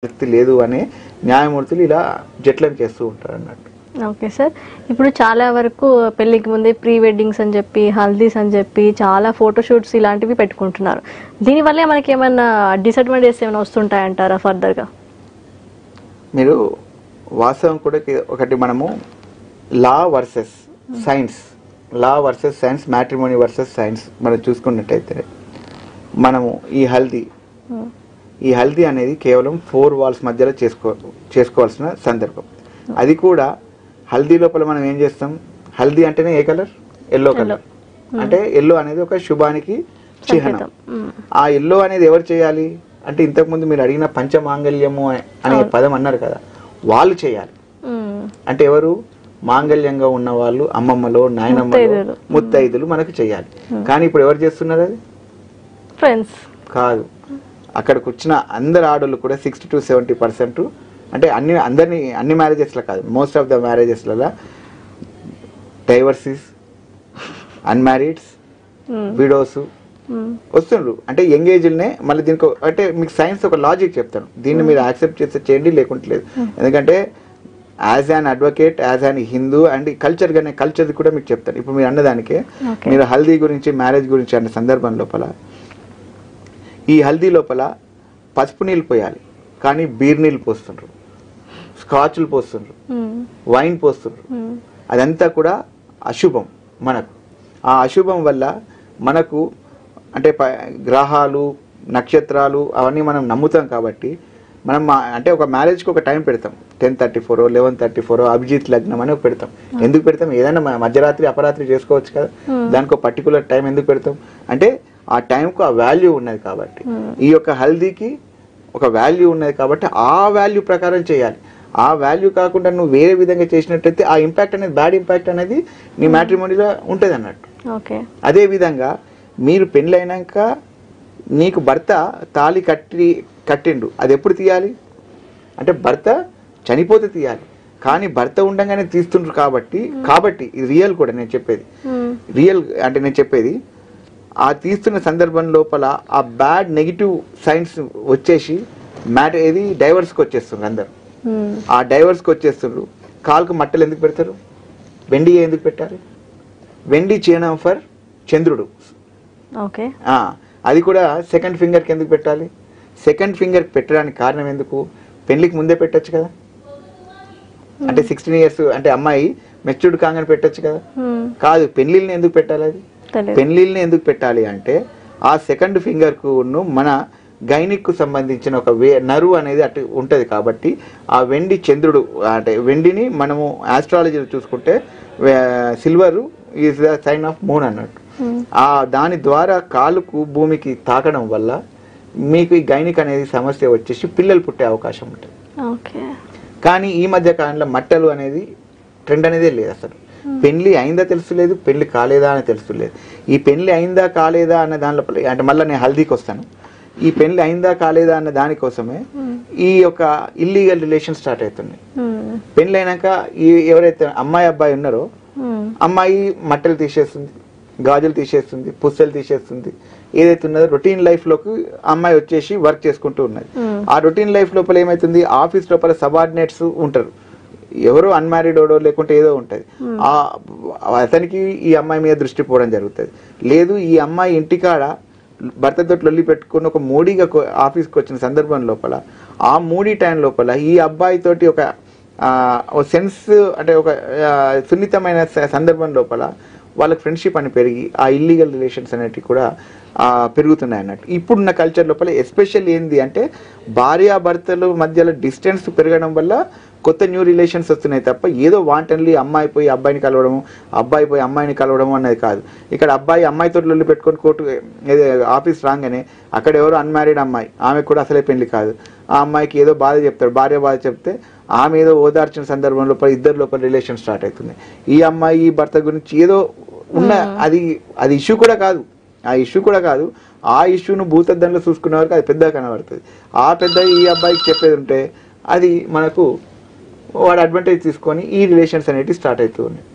పరిస్థితి లేదు అనే న్యాయమూర్తులు ఇలా జట్లను చేస్తూ ఉంటారు అన్నట్టు. Okay sir. ఇప్పుడు చాలా వరకు పెళ్ళికి ముందే ప్రీ వెడ్డింగ్స్ అని చెప్పి, హల్దీస్ అని చెప్పి చాలా ఫోటోషూట్స్ ఇలాంటివి పెట్టుకుంటున్నారు. దీనివల్ల మనకి ఏమైనా డిసడ్వాంటేజెస్ ఏమైనా వస్తుంటాయంటారా ఫర్దర్గా? మీరు వాస్తవం కూడా ఒకటి మనము law versus science matrimony versus science మనం చూసుకున్నట్టయితే మనము ఈ హల్దీ అనేది కేవలం 4 వాల్స్ మధ్యలో చేసుకోవాల్సిన సందర్భం. అది కూడా హల్దీ లోపల మనం ఏం చేస్తాం, హల్దీ అంటేనే ఏ కలర్? Yellow colour. అంటే ఎల్లో అనేది ఒక శుభానికి చిహ్నం. ఆ ఎల్లో అనేది ఎవరు చేయాలి అంటే ఇంతకుముందు మీరు అడిగిన పంచమాంగళ్యము అనే పదం అన్నారు కదా, వాళ్ళు చేయాలి. అంటే ఎవరు? మాంగళ్యంగా ఉన్న వాళ్ళు, అమ్మమ్మలో, నాయనమ్మలో, ముత్తైదులు మనకు చేయాలి. కానీ ఇప్పుడు ఎవరు చేస్తున్నారు? అది ఫ్రెండ్స్ కాదు. అక్కడికి వచ్చిన అందరు ఆడోళ్ళు కూడా 60 to 70% అంటే అన్ని మ్యారేజెస్లో కాదు, మోస్ట్ ఆఫ్ ద మ్యారేజెస్లలో డైవర్సీస్, అన్మ్యారీడ్స్, విడోస్ వస్తుండ్రు. అంటే ఎంగేజ్నే మళ్ళీ దీనికి అంటే మీకు సైన్స్ ఒక లాజిక్ చెప్తాను, దీన్ని మీరు యాక్సెప్ట్ చేస్తే చేయండి, లేకుంటే లేదు. ఎందుకంటే as an advocate, as an Hindu and కల్చర్ది కూడా మీకు చెప్తాను. ఇప్పుడు మీరు అన్నదానికే మీరు హల్దీ గురించి, మ్యారేజ్ గురించి అన్న సందర్భం లోపల ఈ హల్దీ లోపల పసుపు నీళ్ళు పోయాలి, కానీ బీర్ నీళ్ళు పోస్తుండ్రు, స్కాచ్లు పోస్తుండ్రు, వైన్ పోస్తుండ్రు. అదంతా కూడా అశుభం మనకు. ఆ అశుభం వల్ల మనకు అంటే గ్రహాలు, నక్షత్రాలు అవన్నీ మనం నమ్ముతాం కాబట్టి మనం అంటే ఒక మ్యారేజ్కి ఒక టైం పెడతాం, 10:34 11:34 అభిజిత్ లగ్నం అని పెడతాం. ఎందుకు పెడతాం? ఏదైనా మధ్యరాత్రి అపరాత్రి చేసుకోవచ్చు కదా, దానికి ఒక పర్టికులర్ టైం ఎందుకు పెడతాం అంటే ఆ టైంకు ఆ వాల్యూ ఉన్నది కాబట్టి. ఈ యొక్క హల్దీకి ఒక వాల్యూ ఉన్నది కాబట్టి ఆ వాల్యూ ప్రకారం చేయాలి. ఆ వాల్యూ కాకుండా నువ్వు వేరే విధంగా చేసినట్టయితే ఆ ఇంపాక్ట్ అనేది, బ్యాడ్ ఇంపాక్ట్ అనేది నీ మ్యాట్రిమోనీలో ఉంటుంది అన్నట్టు. అదే విధంగా మీరు పెళ్ళైనాక నీకు భర్త తాళి కట్టిండు, అది ఎప్పుడు తీయాలి అంటే భర్త చనిపోతే తీయాలి. కానీ భర్త ఉండగానే తీస్తుండ్రు కాబట్టి ఇది రియల్ కూడా నేను చెప్పేది. రియల్ అంటే నేను చెప్పేది ఆ తీస్తున్న సందర్భం లోపల ఆ బ్యాడ్ నెగిటివ్ సైన్స్ వచ్చేసి ఏది డైవర్స్కి వచ్చేస్తుంది అందరు. ఆ డైవర్స్కి వచ్చేస్తుండ్రు. కాలుకు మట్టలు ఎందుకు పెడతారు? వెండి ఎందుకు పెట్టాలి? వెండి చిహ్నం ఫర్ చంద్రుడు. ఓకే, అది కూడా సెకండ్ ఫింగర్కి ఎందుకు పెట్టాలి? సెకండ్ ఫింగర్కి పెట్టడానికి కారణం ఎందుకు? పెళ్లికి ముందే పెట్టచ్చు కదా, అంటే 16 years అంటే అమ్మాయి మెచ్యూర్డ్ కాగానే పెట్టచ్చు కదా. కాదు, పెళ్లిళ్ళని ఎందుకు పెట్టాలి? అది పెళ్లిళ్ళని ఎందుకు పెట్టాలి అంటే ఆ సెకండ్ ఫింగర్కు మన గైనిక్కు సంబంధించిన ఒక నరువు అనేది అటు ఉంటుంది కాబట్టి ఆ వెండి చంద్రుడు అంటే వెండిని మనము ఆస్ట్రాలజీలో చూసుకుంటే silver is the sign of moon అన్నట్టు. దాని ద్వారా కాలుకు భూమికి తాకడం వల్ల మీకు ఈ గైనిక్ అనేది సమస్య వచ్చేసి పిల్లలు పుట్టే అవకాశం ఉంటుంది. కానీ ఈ మధ్య కాలంలో మట్టలు అనేది ట్రెండ్ అనేది లేదు. అసలు పెళ్లి అయిందా తెలుసులేదు, పెళ్లి కాలేదా అని తెలుసులేదు. ఈ పెళ్లి అయిందా కాలేదా అన్న దానిలో అంటే మళ్ళీ నేను హల్దీకి వస్తాను. ఈ పెళ్లి అయిందా కాలేదా అన్న దానికోసమే ఈ యొక్క ఇల్లీగల్ రిలేషన్ స్టార్ట్ అవుతున్నాయి. పెళ్లి అయినాక ఎవరైతే అమ్మాయి అబ్బాయి ఉన్నారో అమ్మాయి మట్టలు తీసేస్తుంది, గాజులు తీసేస్తుంది, పుస్తలు తీసేస్తుంది. ఏదైతే ఉన్నదో రొటీన్ లైఫ్లోకి అమ్మాయి వచ్చేసి వర్క్ చేసుకుంటూ ఉన్నది. ఆ రొటీన్ లైఫ్ లోపల ఏమవుతుంది, ఆఫీస్ లోపల సబార్డినేట్స్ ఉంటారు, ఎవరో అన్మ్యారీడ్ ఓడో లేకుంటే ఏదో ఉంటుంది. అతనికి ఈ అమ్మాయి మీద దృష్టి పోవడం జరుగుతుంది. లేదు, ఈ అమ్మాయి ఇంటికాడ భర్తతో లొల్లి పెట్టుకుని ఒక మూడీగా ఆఫీస్కి వచ్చిన సందర్భం లోపల ఆ మూడీ టైం లోపల ఈ అబ్బాయి తోటి ఒక సెన్స్ అంటే ఒక సున్నితమైన సందర్భం లోపల వాళ్ళకి ఫ్రెండ్షిప్ అని పెరిగి ఆ ఇల్లీగల్ రిలేషన్స్ అనేటివి కూడా పెరుగుతున్నాయి అన్నట్టు. ఇప్పుడున్న కల్చర్ లోపల ఎస్పెషల్ ఏంది అంటే భార్యాభర్తల మధ్యలో డిస్టెన్స్ పెరగడం వల్ల కొత్త న్యూ రిలేషన్స్ వస్తున్నాయి తప్ప ఏదో వాంటన్లీ అమ్మాయి పోయి అబ్బాయిని కలవడము, అబ్బాయి పోయి అమ్మాయిని కలవడము అన్నది కాదు. ఇక్కడ అబ్బాయి అమ్మాయితో లొల్లి పెట్టుకొని కోర్టు ఆఫీస్ రాగానే అక్కడ ఎవరో అన్మ్యారీడ్ అమ్మాయి, ఆమె కూడా అసలే పెళ్లి కాదు, ఆ అమ్మాయికి ఏదో బాధ చెప్తారు, భార్య బాధ చెప్తే ఆమె ఏదో ఓదార్చిన సందర్భం లోపల ఇద్దరు లోపల రిలేషన్ స్టార్ట్ అవుతుంది. ఈ అమ్మాయి ఈ భర్త గురించి ఏదో ఉన్న అది ఇష్యూ కూడా కాదు, ఆ ఇష్యూను భూతద్దంలో చూసుకునే వరకు అది పెద్దగా కనబడుతుంది. ఆ పెద్ద ఈ అబ్బాయికి చెప్పేది ఉంటే అది మనకు వాడు అడ్వాంటేజ్ తీసుకొని ఈ రిలేషన్స్ అనేవి స్టార్ట్ అవుతూ ఉన్నాయి.